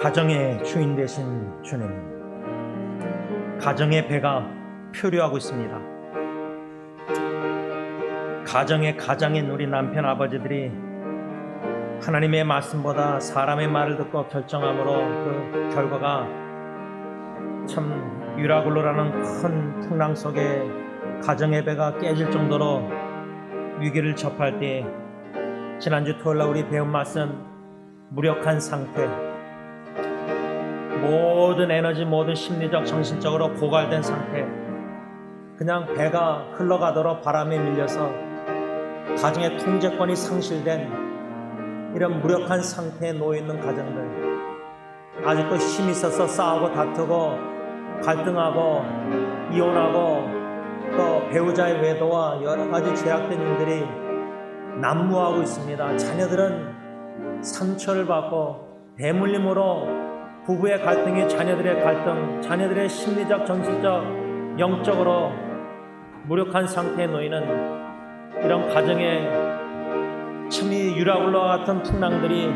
가정의 주인 되신 주님, 가정의 배가 표류하고 있습니다. 가정의 가장인 우리 남편 아버지들이 하나님의 말씀보다 사람의 말을 듣고 결정함으로 그 결과가 참 유라굴로라는 큰 풍랑 속에 가정의 배가 깨질 정도로 위기를 접할 때, 지난주 토요일날 우리 배운 말씀, 무력한 상태, 모든 에너지, 모든 심리적, 정신적으로 고갈된 상태, 그냥 배가 흘러가도록 바람에 밀려서 가정의 통제권이 상실된 이런 무력한 상태에 놓여있는 가정들, 아직도 힘이 있어서 싸우고 다투고 갈등하고 이혼하고 또 배우자의 외도와 여러가지 죄악된 일들이 난무하고 있습니다. 자녀들은 상처를 받고 대물림으로 부부의 갈등이 자녀들의 갈등, 자녀들의 심리적, 정신적, 영적으로 무력한 상태에 놓이는 이런 가정에 참이 유라굴로와 같은 풍랑들이,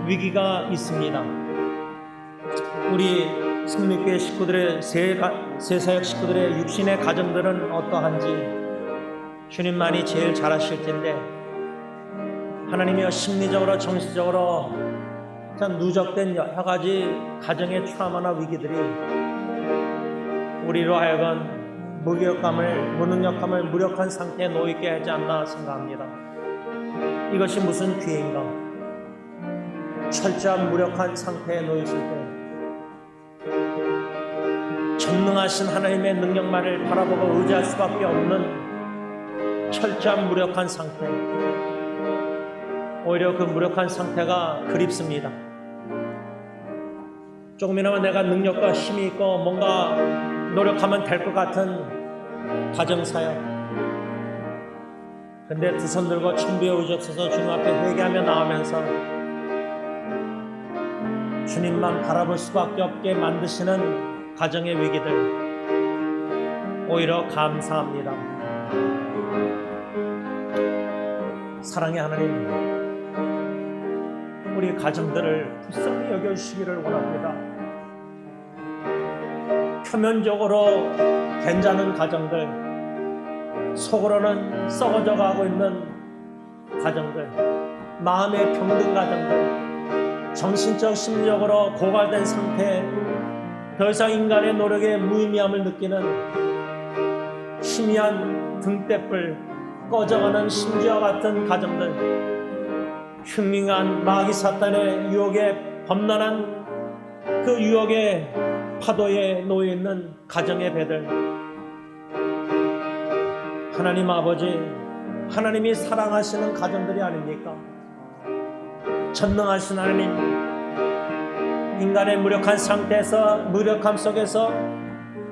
위기가 있습니다. 우리 승리교회 식구들의, 새사역 식구들의 육신의 가정들은 어떠한지 주님만이 제일 잘 아실 텐데, 하나님이여 심리적으로 정신적으로 누적된 여러 가지 가정의 트라우마나 위기들이 우리로 하여금 무능력감을 무력한 상태에 놓이게 하지 않나 생각합니다. 이것이 무슨 기회인가? 철저한 무력한 상태에 놓였을 때 전능하신 하나님의 능력만을 바라보고 의지할 수밖에 없는 철저한 무력한 상태, 오히려 그 무력한 상태가 그립습니다. 조금이나마 내가 능력과 힘이 있고 뭔가 노력하면 될 것 같은 가정사역, 근데 두 손 들고 천부에 의지없어서 주님 앞에 회개하며 나오면서 주님만 바라볼 수밖에 없게 만드시는 가정의 위기들, 오히려 감사합니다. 사랑의 하나님, 우리 가정들을 불쌍히 여겨주시기를 원합니다. 표면적으로 괜찮은 가정들, 속으로는 썩어져 가고 있는 가정들, 마음의 병든 가정들, 정신적, 심리적으로 고갈된 상태, 더 이상 인간의 노력에 무의미함을 느끼는 희미한 등대불, 꺼져가는 심지와 같은 가정들, 흉흉한 마귀 사탄의 유혹에 범람한 그 유혹의 파도에 놓여있는 가정의 배들, 하나님 아버지, 하나님이 사랑하시는 가정들이 아닙니까? 전능하신 하나님, 인간의 무력한 상태에서, 무력함 속에서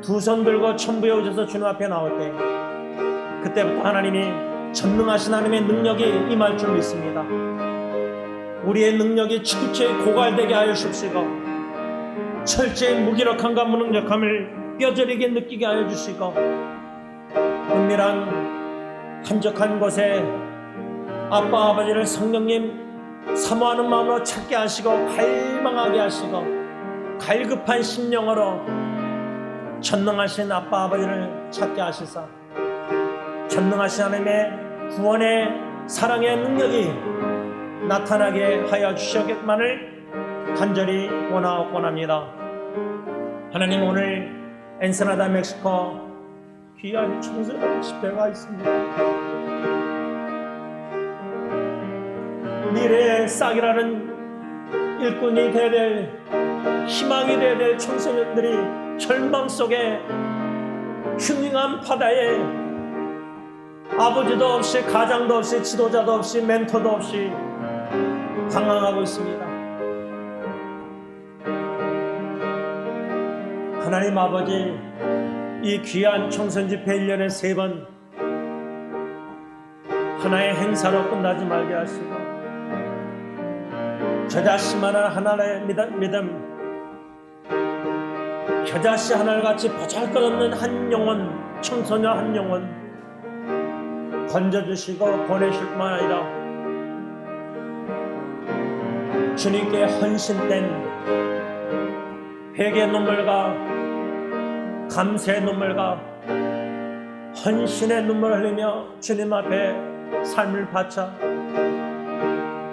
두 손 들고 천부에 의져서 주님 앞에 나올 때, 그때부터 하나님이 전능하신 하나님의 능력이 임할 줄 믿습니다. 우리의 능력이 철저히 고갈되게 하여 주시고, 철저히 무기력함과 무능력함을 뼈저리게 느끼게 하여 주시고, 은밀한 한적한 곳에 아빠 아버지를 성령님 사모하는 마음으로 찾게 하시고, 갈망하게 하시고, 갈급한 심령으로 전능하신 아빠 아버지를 찾게 하시사, 전능하신 하나님의 구원의 사랑의 능력이 나타나게 하여 주시겠만을 간절히 원합니다. 하나님, 오늘 엔세나다 멕시코 귀한 청소년 집회가 있습니다. 미래의 싹이라는 일꾼이 되어야 될, 희망이 되어야 될 청소년들이 절망 속에 흉흉한 바다에 아버지도 없이, 가장도 없이, 지도자도 없이, 멘토도 없이 방황하고 있습니다. 하나님 아버지, 이 귀한 청소년 집회 1년에 3번 하나의 행사로 끝나지 말게 하시고, 겨자씨만한 하나의 믿음, 겨자씨 하나같이 보잘것없는 한 영혼, 청소년 한 영혼 건져주시고 보내실 뿐만 아니라 주님께 헌신된 회개 눈물과 감사의 눈물과 헌신의 눈물을 흘리며 주님 앞에 삶을 바쳐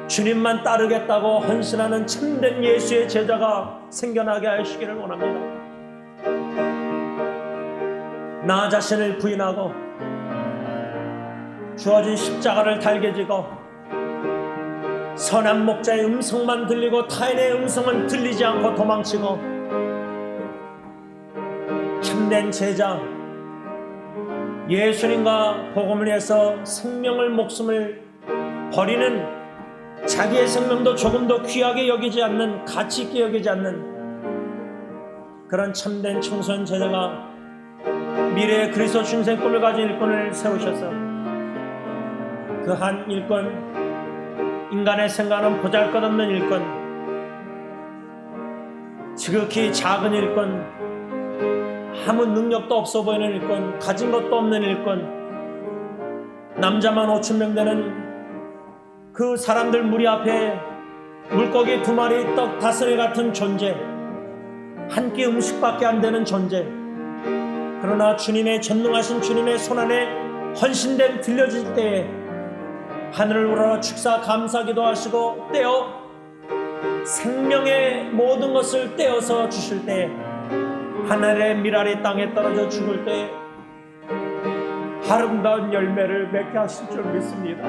주님만 따르겠다고 헌신하는 참된 예수의 제자가 생겨나게 하시기를 원합니다. 나 자신을 부인하고 주어진 십자가를 달게 지고 선한 목자의 음성만 들리고 타인의 음성은 들리지 않고 도망치고 참된 제자 예수님과 복음을 위해서 생명을 목숨을 버리는 자기의 생명도 조금 더 귀하게 여기지 않는 가치 있게 여기지 않는 그런 참된 청소년 제자가 미래의 그리스도 중생 꿈을 가진 일꾼을 세우셔서 그 한 일꾼 인간의 생각은 보잘것없는 일꾼 지극히 작은 일꾼 아무 능력도 없어 보이는 일꾼 가진 것도 없는 일꾼 남자만 5,000명 되는 그 사람들 무리 앞에 물고기 2마리 떡 5개 같은 존재 한 끼 음식밖에 안 되는 존재 그러나 주님의 전능하신 주님의 손안에 헌신됨 들려질 때에 하늘을 우러러 축사 감사 기도하시고 떼어 생명의 모든 것을 떼어서 주실 때 하늘의 밀알이 땅에 떨어져 죽을 때 아름다운 열매를 맺게 하실 줄 믿습니다.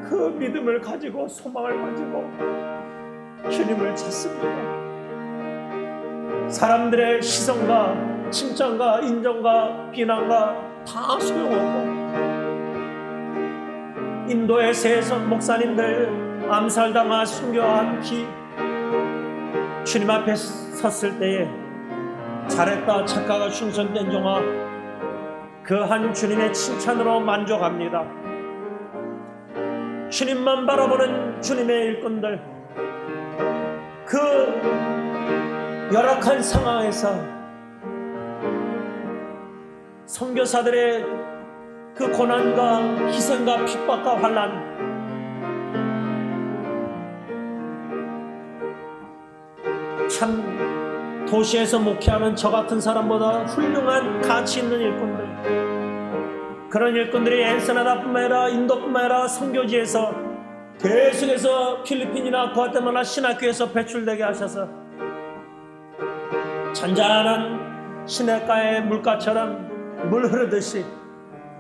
그 믿음을 가지고 소망을 가지고 주님을 찾습니다. 사람들의 시선과 칭찬과 인정과 비난과 다 소용없고 인도의 세선 목사님들 암살당한 순교와 함께 주님 앞에 섰을 때에 잘했다 착하가 충성된 종아 그 한 주님의 칭찬으로 만족합니다. 주님만 바라보는 주님의 일꾼들 그 열악한 상황에서 선교사들의 그 고난과 희생과 핍박과 환난 참 도시에서 목회하는 저 같은 사람보다 훌륭한 가치 있는 일꾼들 그런 일꾼들이 엔세나다뿐만 아니라 인도뿐만 아니라 선교지에서 계속해서 필리핀이나 과테말라 신학교에서 배출되게 하셔서 잔잔한 시냇가의 물가처럼 물 흐르듯이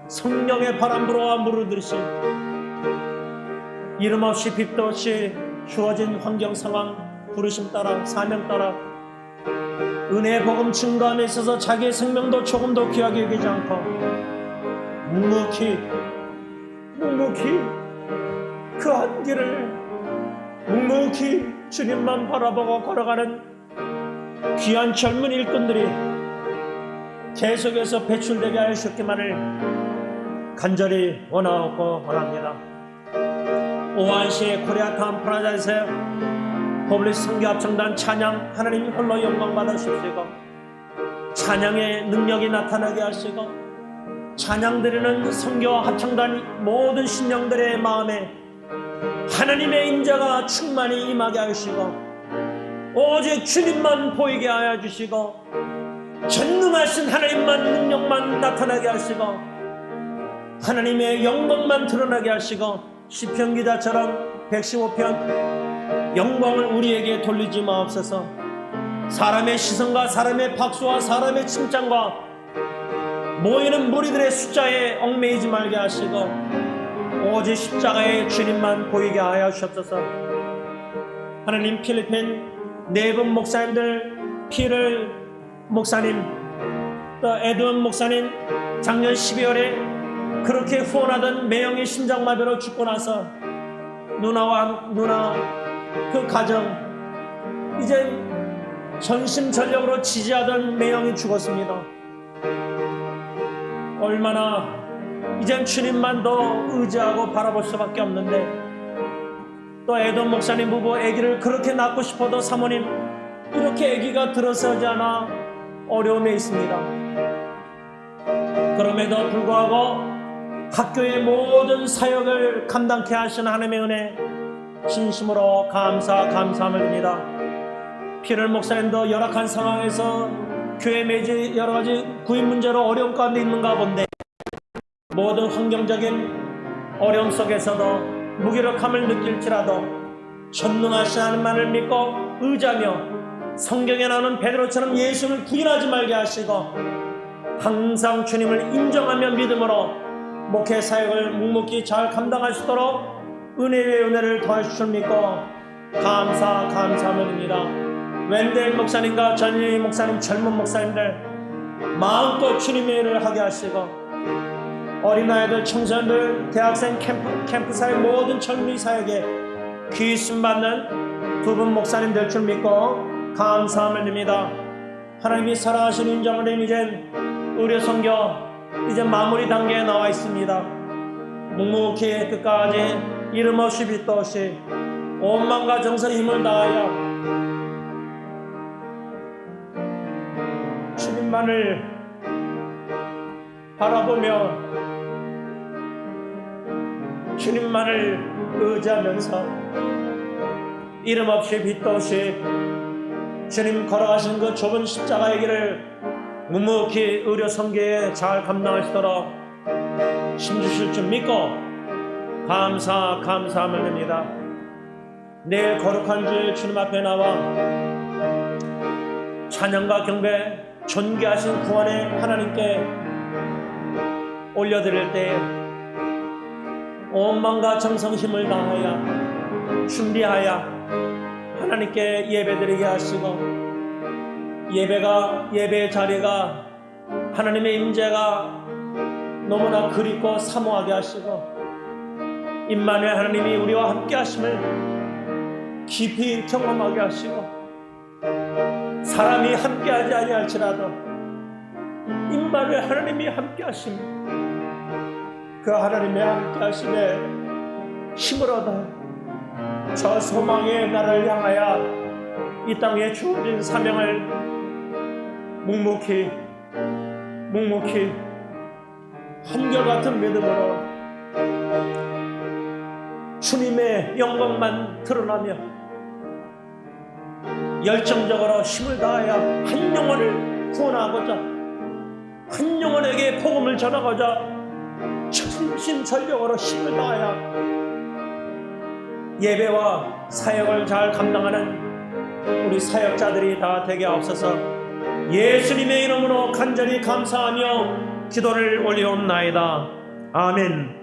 성령의 바람 불어와 물 흐르듯이 이름 없이 빛도 없이 주어진 환경 상황 부르심 따라 사명 따라 은혜의 복음 증거함에 있어서 자기의 생명도 조금 더 귀하게 여기지 않고 묵묵히 그 한 길을 묵묵히 주님만 바라보고 걸어가는 귀한 젊은 일꾼들이 계속해서 배출되게 하셨기만을 간절히 원하고 원합니다. 오한시의 코리아타운 프라자에서 퍼블릭 선교합창단 찬양 하나님 홀로 영광 받으십시고 찬양의 능력이 나타나게 하시고 찬양 드리는 선교 합창단 모든 신령들의 마음에 하나님의 인자가 충만히 임하게 하시고 오직 주님만 보이게 하여 주시고 전능하신 하나님만 능력만 나타나게 하시고 하나님의 영광만 드러나게 하시고 시편 기자처럼 115편 영광을 우리에게 돌리지 마옵소서. 사람의 시선과 사람의 박수와 사람의 칭찬과 모이는 무리들의 숫자에 얽매이지 말게 하시고 오직 십자가의 주님만 보이게 하여 주옵소서. 하나님 필리핀 네분 목사님들 피를 목사님 또 에드원 목사님 작년 12월에 그렇게 후원하던 매형이 심장마비로 죽고 나서 누나 그 가정 이제 전심전력으로 지지하던 매형이 죽었습니다. 얼마나 이젠 주님만 더 의지하고 바라볼 수밖에 없는데 또 에드원 목사님 부부 아기를 그렇게 낳고 싶어도 사모님 이렇게 아기가 들어서지 않아 어려움에 있습니다. 그럼에도 불구하고 학교의 모든 사역을 감당케 하시는 하나님의 은혜 진심으로 감사함을 드립니다. 피를 목사님도 열악한 상황에서 교회 매지 여러 가지 구인 문제로 어려움 가운데 있는가 본데 모든 환경적인 어려움 속에서도 무기력함을 느낄지라도 전능하신 하나님만을 믿고 의지하며 성경에 나오는 베드로처럼 예수를 부인하지 말게 하시고 항상 주님을 인정하며 믿음으로 목회 사역을 묵묵히 잘 감당할 수 있도록 은혜 위에 은혜를 더하실 줄 믿고 감사함을 드립니다. 웬델 목사님과 전일희 목사님, 젊은 목사님들 마음껏 주님의 일을 하게 하시고 어린아이들, 청소년들, 대학생, 캠프사의 모든 젊은이 사역에 귀씀 받는 두 분 목사님 될 줄 믿고 감사함을 드립니다. 하나님이 사랑하신 인정을 이젠 의료 선교 이제 마무리 단계에 나와 있습니다. 묵묵히 끝까지 이름 없이 빛도 없이 온 마음과 정성의 힘을 다하여 주님만을 바라보며 주님만을 의지하면서 이름 없이 빛도 없이 주님 걸어가신 그 좁은 십자가의 길을 묵묵히 의료 선교에 잘 감당할 수 있도록 힘주실 줄 믿고 감사함을 드립니다. 내일 거룩한 주의 주님 앞에 나와 찬양과 경배 존귀하신 구원의 하나님께 올려드릴 때 온 마음과 정성 힘을 다하여 준비하여 하나님께 예배드리게 하시고 예배의 자리가 하나님의 임재가 너무나 그립고 사모하게 하시고 임마누엘 하나님이 우리와 함께 하심을 깊이 경험하게 하시고 사람이 함께하지 아니할지라도 임마누엘 하나님이 함께 하심 그 하나님의 함께 하심에 힘을 얻어 저 소망의 나를 향하여 이 땅에 주어진 사명을 묵묵히 한결같은 믿음으로 주님의 영광만 드러나며 열정적으로 힘을 다하여 한 영혼을 구원하고자 한 영혼에게 복음을 전하고자 전심전력으로 힘을 다하여 예배와 사역을 잘 감당하는 우리 사역자들이 다 되게 하옵소서. 예수님의 이름으로 간절히 감사하며 기도를 올리옵나이다. 아멘.